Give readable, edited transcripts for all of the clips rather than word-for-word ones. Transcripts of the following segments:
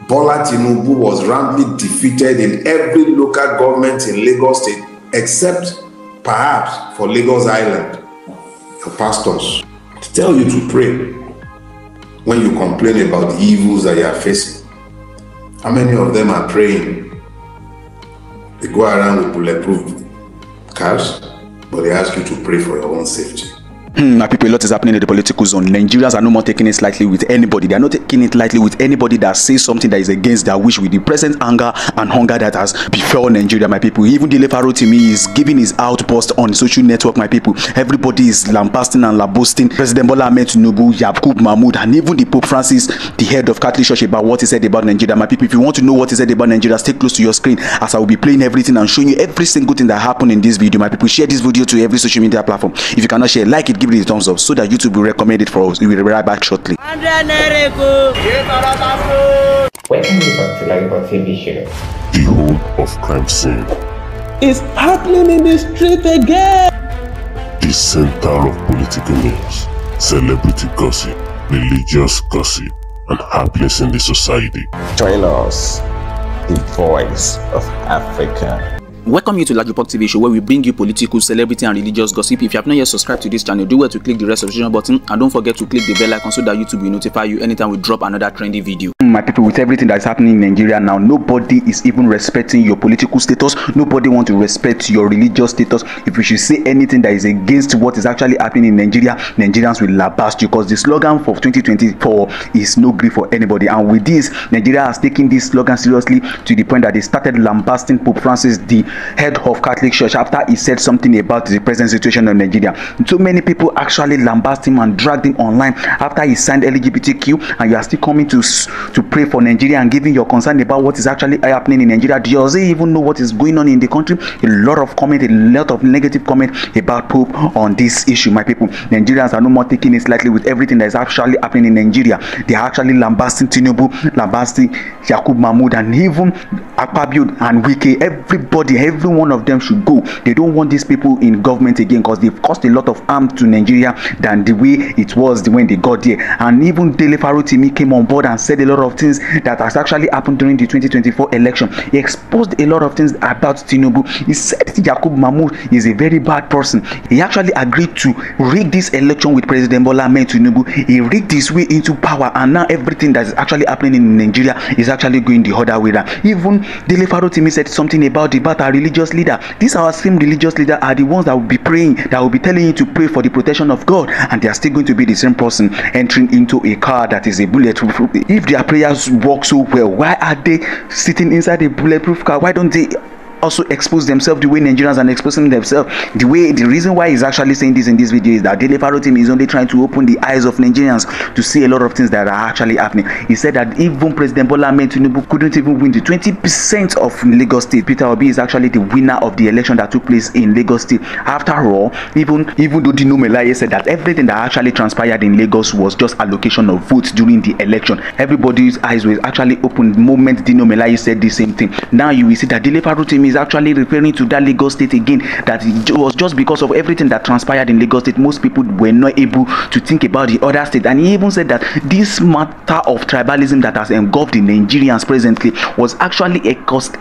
Bola TINUBU was roundly defeated in every local government in Lagos State, except perhaps for Lagos Island. Your pastors tell you to pray when you complain about the evils that you are facing. How many of them are praying? They go around with bulletproof cars, but they ask you to pray for your own safety. My people, a lot is happening in the political zone. Nigerians are no more taking it lightly with anybody. They are not taking it lightly with anybody that says something that is against their wish, with the present anger and hunger that has befell Nigeria, my people. Even Dele Farotimi is giving his outburst on social network, my people. Everybody is lambasting and lambasting President Bola Ahmed TINUBU, Yakub Mahmoud, and even the Pope Francis, the head of Catholic Church, about what he said about Nigeria, my people. If you want to know what he said about Nigeria, stay close to your screen, as I will be playing everything and showing you every single thing that happened in this video, my people. Share this video to every social media platform. If you cannot share, like it, give it a thumbs up, so that YouTube will recommend it for us. We will be right back shortly. Welcome back to Lament TV show. The whole of crime scene is happening in the street again. The center of political news, celebrity gossip, religious gossip, and happenings in the society. Join us, the voice of Africa. Welcome you to Lagipok TV show, where we bring you political, celebrity, and religious gossip. If you have not yet subscribed to this channel, do well to click the red subscription button, and don't forget to click the bell icon so that YouTube will notify you anytime we drop another trendy video. My people, with everything that is happening in Nigeria now, nobody is even respecting your political status. Nobody wants to respect your religious status. If you should say anything that is against what is actually happening in Nigeria, Nigerians will lambast you, because the slogan for 2024 is no grief for anybody. And with this, Nigeria has taken this slogan seriously to the point that they started lambasting Pope Francis, the head of Catholic Church, after he said something about the present situation of Nigeria. So many people actually lambast him and dragged him online after he signed LGBTQ, and you are still coming to pray for Nigeria and giving your concern about what is actually happening in Nigeria. Does he even know what is going on in the country? A lot of comment, a lot of negative comment about Pope on this issue, my people. Nigerians are no more taking it lightly with everything that is actually happening in Nigeria. They are actually lambasting TINUBU, lambasting Yakub Mahmoud, and even Akpabio and Wike. Every one of them should go. They don't want these people in government again, because they've caused a lot of harm to Nigeria than the way it was when they got there. And even Dele Farotimi came on board and said a lot of things that has actually happened during the 2024 election. He exposed a lot of things about TINUBU. He said Yakub Mahmoud is a very bad person. He actually agreed to rig this election with President Bola Ahmed TINUBU. He rigged his way into power, and now everything that is actually happening in Nigeria is actually going the other way around. Even Dele Farotimi said something about our religious leader. These our same religious leader are the ones that will be praying, that will be telling you to pray for the protection of God, and they are still going to be the same person entering into a car that is a bulletproof. If their prayers work so well, why are they sitting inside a bulletproof car? Why don't they also expose themselves the way Nigerians are exposing themselves? The reason why he's actually saying this in this video is that Dele Farotimi is only trying to open the eyes of Nigerians to see a lot of things that are actually happening. He said that even President Bola Ahmed TINUBU couldn't even win the 20% of Lagos State. Peter Obi is actually the winner of the election that took place in Lagos State. After all, even though Dino Melaye said that everything that actually transpired in Lagos was just allocation of votes during the election, everybody's eyes were actually opened the moment Dino Melaye said the same thing. Now you will see that Dele Farotimi is actually referring to that Lagos State again, that it was just because of everything that transpired in Lagos State, most people were not able to think about the other state. And he even said that this matter of tribalism that has engulfed the Nigerians presently was actually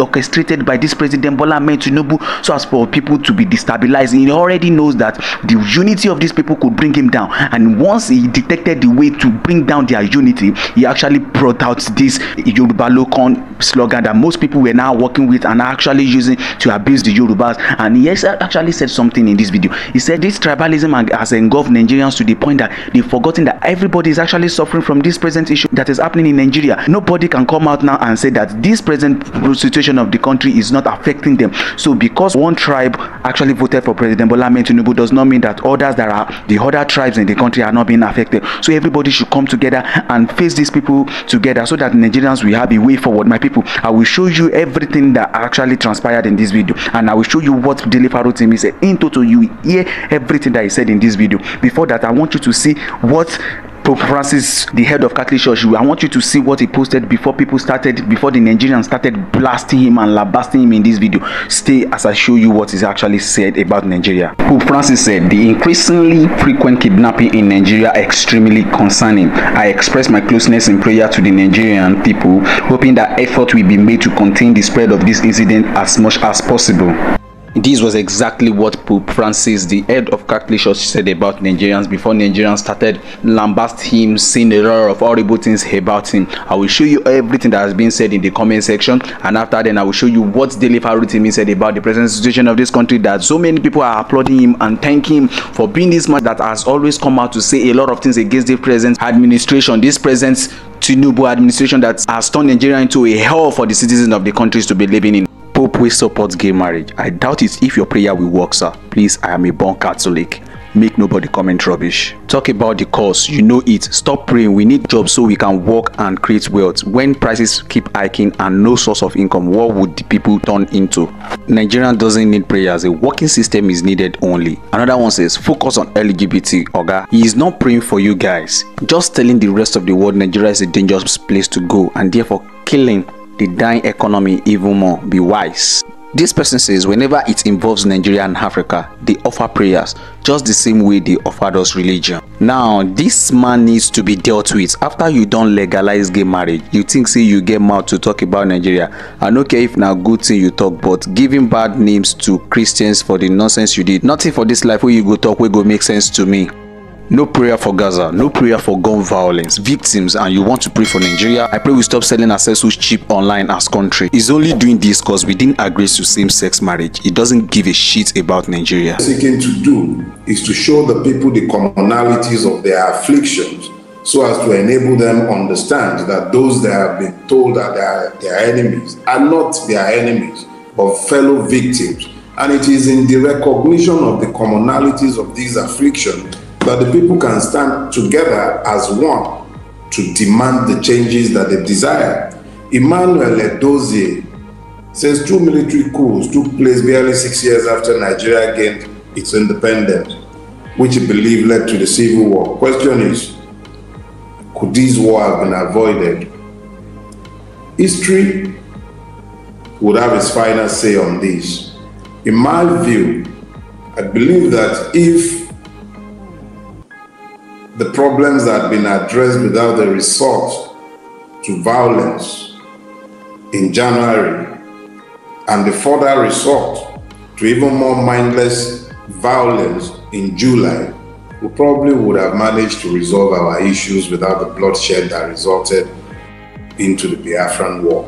orchestrated by this President Bola Ahmed TINUBU, so as for people to be destabilized. He already knows that the unity of these people could bring him down, and once he detected the way to bring down their unity, he actually brought out this Yoruba Lokon slogan that most people were now working with and actually using to abuse the Yorubas. And he actually said something in this video. He said this tribalism has engulfed Nigerians to the point that they've forgotten that everybody is actually suffering from this present issue that is happening in Nigeria. Nobody can come out now and say that this present situation of the country is not affecting them. So because one tribe actually voted for President Bola Ahmed TINUBU does not mean that others that are the other tribes in the country are not being affected. So everybody should come together and face these people together, so that Nigerians will have a way forward. My people, I will show you everything that actually transpired in this video, and I will show you what Dele Farotimi said. In total, you hear everything that he said in this video. Before that, I want you to see what Pope Francis, the head of Catholic Church, I want you to see what he posted before the Nigerians started blasting him and lambasting him in this video. Stay as I show you what is actually said about Nigeria. Pope Francis said, the increasingly frequent kidnapping in Nigeria are extremely concerning. I express my closeness in prayer to the Nigerian people, hoping that effort will be made to contain the spread of this incident as much as possible. This was exactly what Pope Francis, the head of Catholic Church, said about Nigerians before Nigerians started lambasting him, saying a lot of horrible things about him. I will show you everything that has been said in the comment section, and after then I will show you what Dele Farotimi said about the present situation of this country, that so many people are applauding him and thanking him for being this man that has always come out to say a lot of things against the present administration, this present TINUBU administration that has turned Nigeria into a hell for the citizens of the countries to be living in. Pope will support gay marriage. I doubt it if your prayer will work, sir. Please, I am a born Catholic. Make nobody comment rubbish. Talk about the cause, you know it. Stop praying. We need jobs so we can work and create wealth. When prices keep hiking and no source of income, what would the people turn into? Nigeria doesn't need prayers. A working system is needed only. Another one says, focus on LGBT, Oga. He is not praying for you guys. Just telling the rest of the world Nigeria is a dangerous place to go and therefore killing the dying economy even more. Be wise. This person says whenever it involves Nigeria and Africa, they offer prayers just the same way they offered us religion. Now this man needs to be dealt with. After you don't legalize gay marriage, you think say you get mouth to talk about Nigeria. I don't care if now good thing you talk, but giving bad names to Christians for the nonsense you did. Nothing for this life where you go talk will go make sense to me. No prayer for Gaza, no prayer for gun violence, victims, and you want to pray for Nigeria? I pray we stop selling ourselves cheap online as country. He's only doing this because we didn't agree to same-sex marriage. He doesn't give a shit about Nigeria. What seeking to do is to show the people the commonalities of their afflictions so as to enable them understand that those that have been told that they are their enemies are not their enemies, but fellow victims. And it is in the recognition of the commonalities of these afflictions that the people can stand together as one to demand the changes that they desire. Emmanuel Edozie says 2 military coups took place barely 6 years after Nigeria gained its independence, which he believed led to the civil war. Question is, could this war have been avoided? History would have its final say on this. In my view, I believe that if the problems that had been addressed without the resort to violence in January and the further resort to even more mindless violence in July, we probably would have managed to resolve our issues without the bloodshed that resulted into the Biafran War.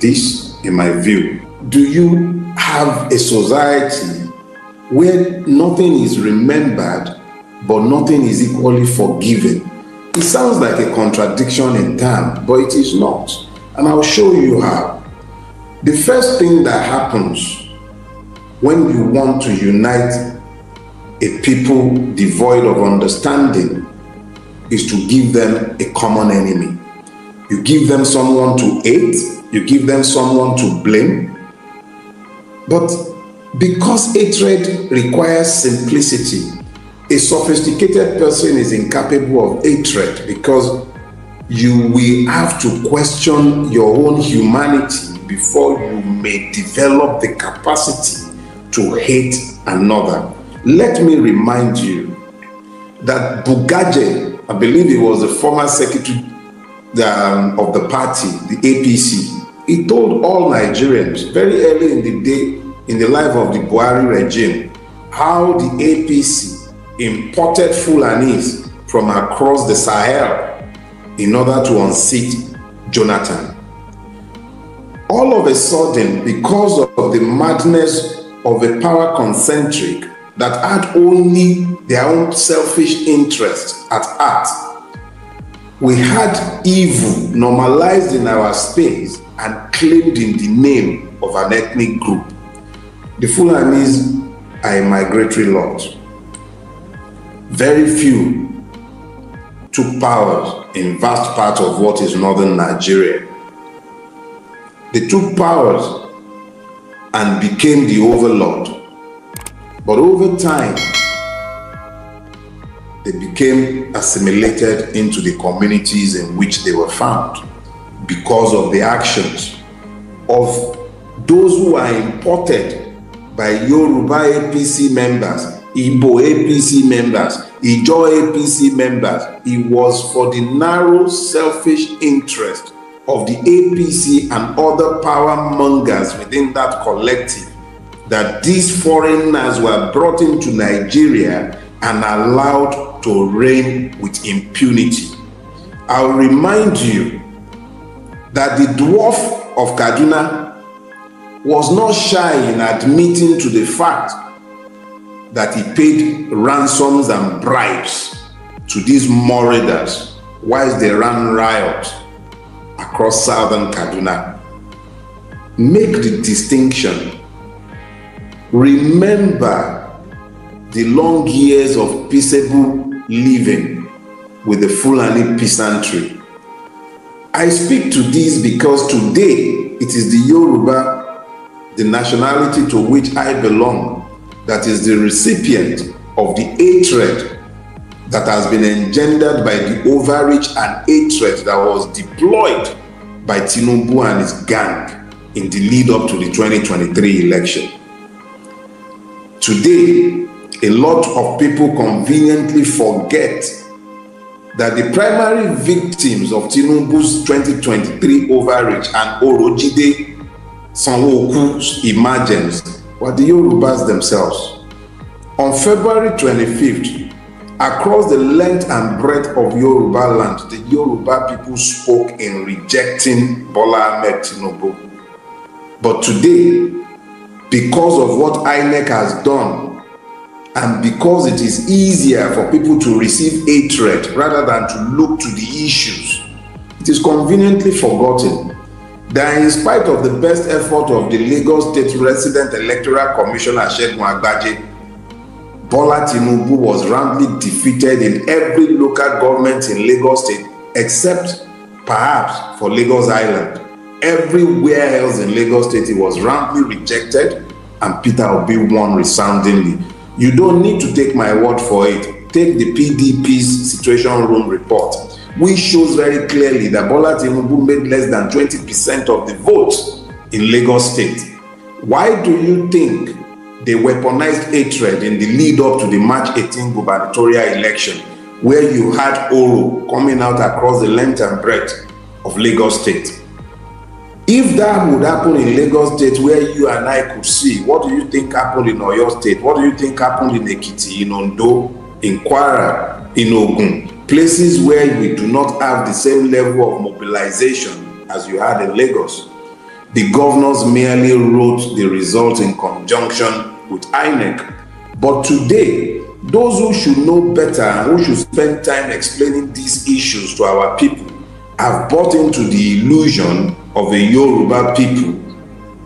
This, in my view, do you have a society where nothing is remembered but nothing is equally forgiven? It sounds like a contradiction in terms, but it is not. And I'll show you how. The first thing that happens when you want to unite a people devoid of understanding is to give them a common enemy. You give them someone to hate, you give them someone to blame. But because hatred requires simplicity, a sophisticated person is incapable of hatred because you will have to question your own humanity before you may develop the capacity to hate another. Let me remind you that Bugaje, I believe he was the former secretary of the party, the APC, he told all Nigerians very early in the day, in the life of the Buhari regime, how the APC imported Fulanis from across the Sahel in order to unseat Jonathan. All of a sudden, because of the madness of a power concentric that had only their own selfish interests at heart, we had evil normalized in our space and claimed in the name of an ethnic group. The Fulanis are a migratory lot. Very few took powers in vast part of what is northern Nigeria. They took powers and became the overlord. But over time, they became assimilated into the communities in which they were found because of the actions of those who are imported by Yoruba APC members, Igbo APC members, Ijaw APC members. It was for the narrow, selfish interest of the APC and other power mongers within that collective that these foreigners were brought into Nigeria and allowed to reign with impunity. I'll remind you that the dwarf of Kaduna was not shy in admitting to the fact that he paid ransoms and bribes to these marauders whilst they ran riot across southern Kaduna. Make the distinction. Remember the long years of peaceable living with the Fulani peasantry. I speak to this because today it is the Yoruba, the nationality to which I belong, that is the recipient of the hatred that has been engendered by the overreach and hatred that was deployed by Tinubu and his gang in the lead up to the 2023 election. Today, a lot of people conveniently forget that the primary victims of Tinubu's 2023 overreach and Orojide Sanwo-Oku's emergence were the Yorubas themselves. On February 25th, across the length and breadth of Yoruba land, the Yoruba people spoke in rejecting Bola Ahmed TINUBU. But today, because of what INEC has done, and because it is easier for people to receive hatred rather than to look to the issues, it is conveniently forgotten that in spite of the best effort of the Lagos State Resident Electoral Commissioner Segun Agbaje, Bola Tinubu was roundly defeated in every local government in Lagos State except perhaps for Lagos Island. Everywhere else in Lagos State, he was roundly rejected and Peter Obi won resoundingly. You don't need to take my word for it. Take the PDP's Situation Room report, which shows very clearly that Bola Tinubu made less than 20% of the votes in Lagos State. Why do you think they weaponized hatred in the lead up to the March 18 gubernatorial election, where you had Oro coming out across the length and breadth of Lagos State? If that would happen in Lagos State, where you and I could see, what do you think happened in Oyo State? What do you think happened in Ekiti, in Ondo, in Kwara, in Ogun? Places where we do not have the same level of mobilization as you had in Lagos. The governors merely wrote the results in conjunction with INEC. But today, those who should know better and who should spend time explaining these issues to our people have bought into the illusion of a Yoruba people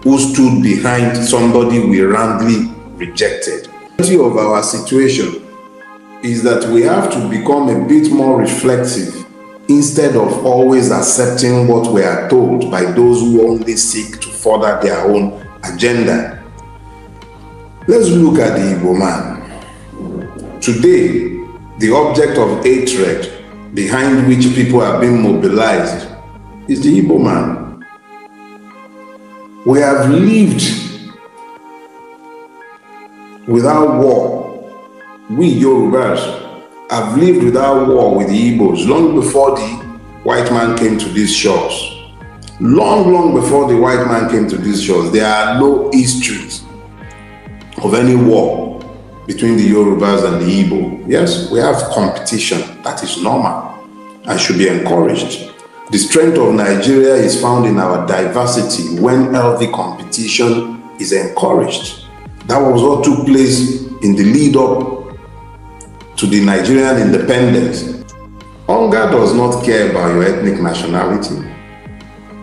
who stood behind somebody we roundly rejected. The beauty of our situation is that we have to become a bit more reflective instead of always accepting what we are told by those who only seek to further their own agenda. Let's look at the Igbo man. Today, the object of hatred behind which people are being mobilized is the Igbo man. We have lived without war. We Yorubas have lived without war with the Igbos long before the white man came to these shores. Long before the white man came to these shores, there are no histories of any war between the Yorubas and the Igbo. Yes, we have competition. That is normal and should be encouraged. The strength of Nigeria is found in our diversity when healthy competition is encouraged. That was what took place in the lead up to the Nigerian independence. Hunger does not care about your ethnic nationality.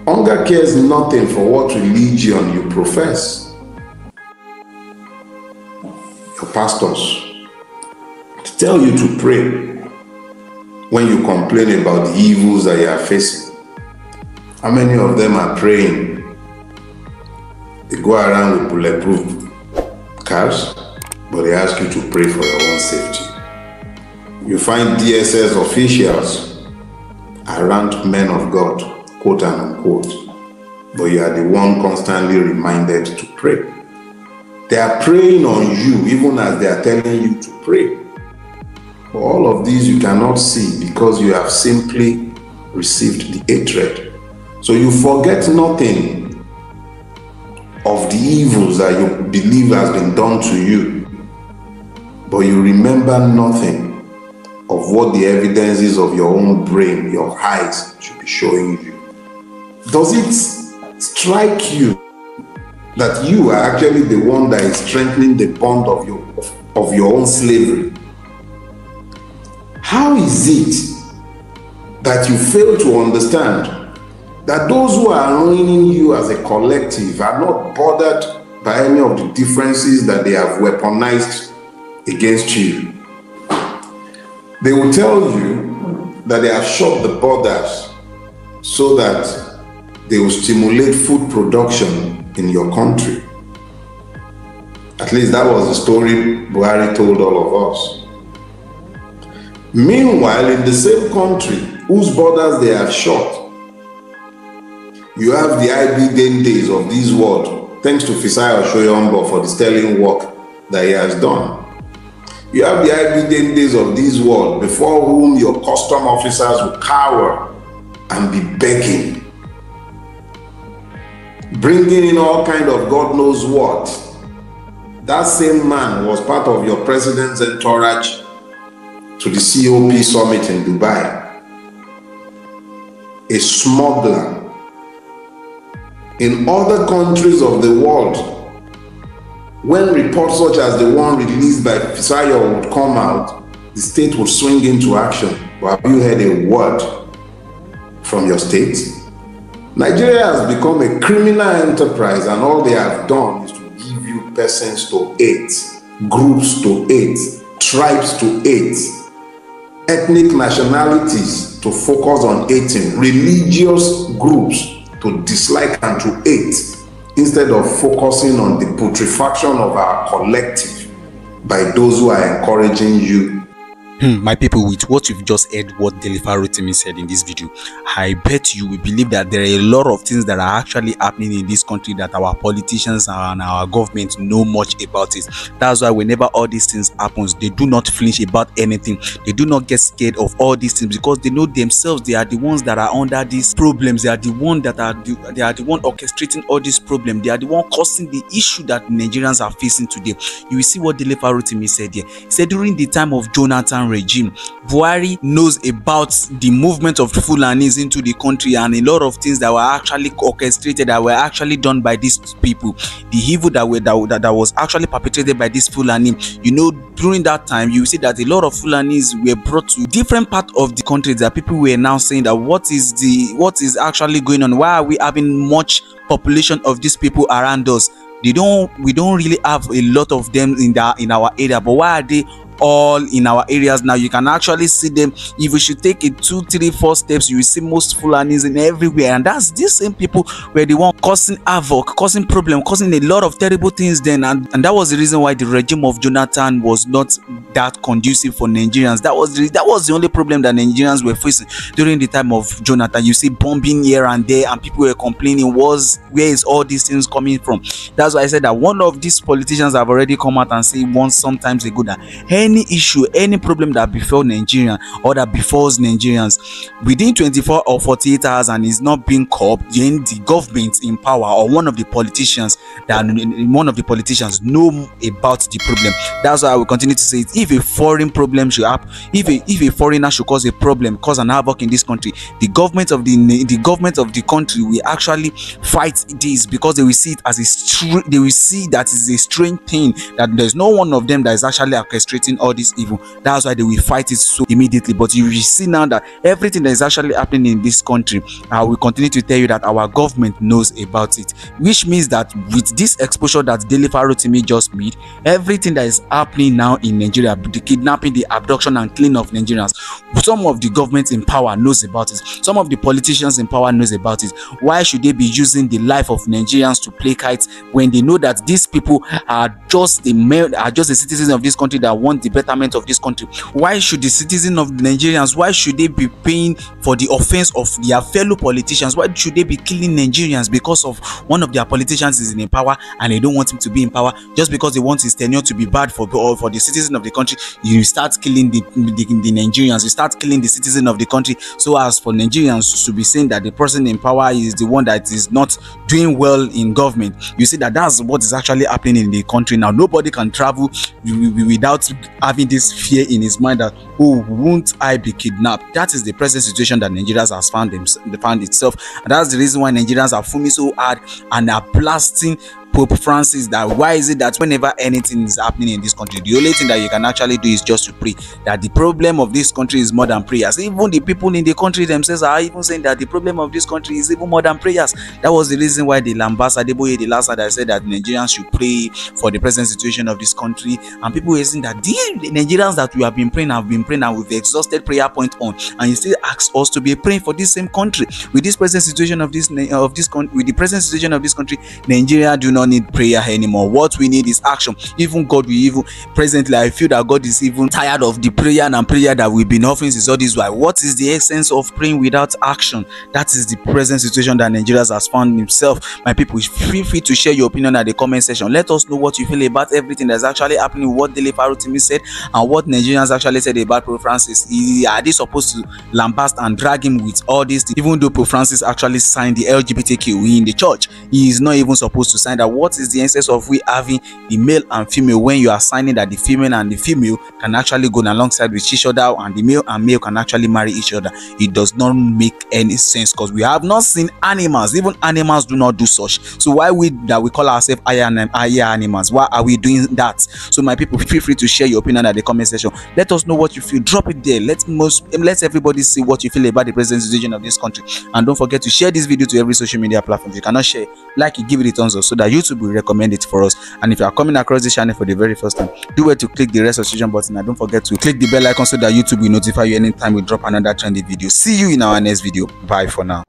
Hunger cares nothing for what religion you profess. Your pastors tell you to pray when you complain about the evils that you are facing. How many of them are praying? They go around with bulletproof cars, but they ask you to pray for your own safety. You find DSS officials around men of God, quote and unquote, but you are the one constantly reminded to pray. They are praying on you even as they are telling you to pray. But all of these you cannot see because you have simply received the hatred. So you forget nothing of the evils that you believe has been done to you, but you remember nothing of what the evidences of your own brain, your eyes, should be showing you. Does it strike you that you are actually the one that is strengthening the bond of your own slavery? How is it that you fail to understand that those who are ruining you as a collective are not bothered by any of the differences that they have weaponized against you? They will tell you that they have shut the borders so that they will stimulate food production in your country. At least that was the story Buhari told all of us. Meanwhile, in the same country whose borders they have shut, you have the Obidient days of this world, thanks to Fisai Oshoyombo for the sterling work that he has done. You have the Obidient days of this world before whom your custom officers will cower and be begging, bringing in all kind of God knows what. That same man was part of your president's entourage to the COP summit in Dubai. A smuggler. In other countries of the world, when reports such as the one released by Fisayo would come out, the state would swing into action. But have you heard a word from your state? Nigeria has become a criminal enterprise, and all they have done is to give you persons to hate, groups to hate, tribes to hate, ethnic nationalities to focus on hating, religious groups to dislike and to hate, instead of focusing on the putrefaction of our collective by those who are encouraging you. My people, with what you've just heard, what Dele Farotimi said in this video, I bet you will believe that there are a lot of things that are actually happening in this country that our politicians and our government know much about it. That's why whenever all these things happens, they do not flinch about anything. They do not get scared of all these things because they know themselves they are the ones that are under these problems. They are the one that are they are the one orchestrating all these problems. They are the one causing the issue that Nigerians are facing today. You will see what Dele Farotimi said here. He said during the time of Jonathan regime, Buhari knows about the movement of Fulanis into the country and a lot of things that were actually orchestrated, that were actually done by these people, the evil that was actually perpetrated by this Fulani. You know, during that time you see that a lot of Fulanis were brought to different parts of the country that people were now saying that what is actually going on, why are we having much population of these people around us? We don't really have a lot of them in our area, but why are they all in our areas now? You can actually see them. If we should take it 2, 3, 4 steps, you will see most Fulanis in everywhere, and that's these same people were the one causing havoc, causing problem, causing a lot of terrible things then, and that was the reason why the regime of Jonathan was not that conducive for Nigerians. That was the only problem that Nigerians were facing during the time of Jonathan. You see bombing here and there, and people were complaining, where is all these things coming from? That's why I said that one of these politicians have already come out and say once sometimes ago that any issue, any problem that befell Nigerian or that befalls Nigerians within 24 or 48 hours and is not being curbed, then the government in power or one of the politicians know about the problem. That's why I will continue to say it. If a foreign problem should happen, if a foreigner should cause a problem, cause an havoc in this country, the government of the country will actually fight this, because they will see it as they will see that is a strange thing, that there's no one of them that is actually orchestrating all this evil. That's why they will fight it so immediately. But you will see now that everything that is actually happening in this country, I will continue to tell you that our government knows about it, which means that with this exposure that Dele Farotimi just made, everything that is happening now in Nigeria, the kidnapping, the abduction and killing of Nigerians, some of the government in power knows about it, some of the politicians in power knows about it. Why should they be using the life of Nigerians to placate when they know that these people are just the citizens of this country that want the betterment of this country? Why should the citizens of the Nigerians, why should they be paying for the offense of their fellow politicians? Why should they be killing Nigerians because of one of their politicians is in power and they don't want him to be in power? Just because they want his tenure to be bad for the citizens of the country, you start killing the Nigerians, you start killing the citizens of the country, so as for Nigerians to be saying that the person in power is the one that is not doing well in government. You see that that's what is actually happening in the country now. Nobody can travel without having this fear in his mind that, oh, won't I be kidnapped? That is the present situation that Nigerians has found itself, and that's the reason why Nigerians are fuming so hard and are blasting Pope Francis. That why is it that whenever anything is happening in this country, the only thing that you can actually do is just to pray? That the problem of this country is more than prayers. Even the people in the country themselves are even saying that the problem of this country is even more than prayers. That was the reason why the Lambasted, the last that said that Nigerians should pray for the present situation of this country, and people were saying that the Nigerians that we have been praying and we've exhausted prayer point on, and you still ask us to be praying for this same country with this present situation of this country. With the present situation of this country, Nigeria do not need prayer anymore. What we need is action. Even God will even presently, I feel that God is even tired of the prayer that we've been offering since all this while. What is the essence of praying without action? That is the present situation that Nigerians has found himself. My people, feel free to share your opinion at the comment section. Let us know what you feel about everything that's actually happening, what Dele Farotimi said and what Nigerians actually said about Pope Francis. Are they supposed to lambast and drag him with all this? Even though Pope Francis actually signed the LGBTQ in the church, he is not even supposed to sign that. What is the essence of we having the male and female when you are signing that the female and the female can actually go alongside with each other and the male and male can actually marry each other? It does not make any sense, because we have not seen animals. Even animals do not do such. So why we call ourselves higher animals? Why are we doing that? So my people, feel free to share your opinion at the comment section. Let us know what you feel. Drop it there. Let everybody see what you feel about the present situation of this country. And don't forget to share this video to every social media platform. If you cannot share, like it, give it a thumbs up so that YouTube will recommend it for us. And if you are coming across this channel for the very first time, do well to click the red subscription button and don't forget to click the bell icon so that YouTube will notify you anytime we drop another trendy video. See you in our next video. Bye for now.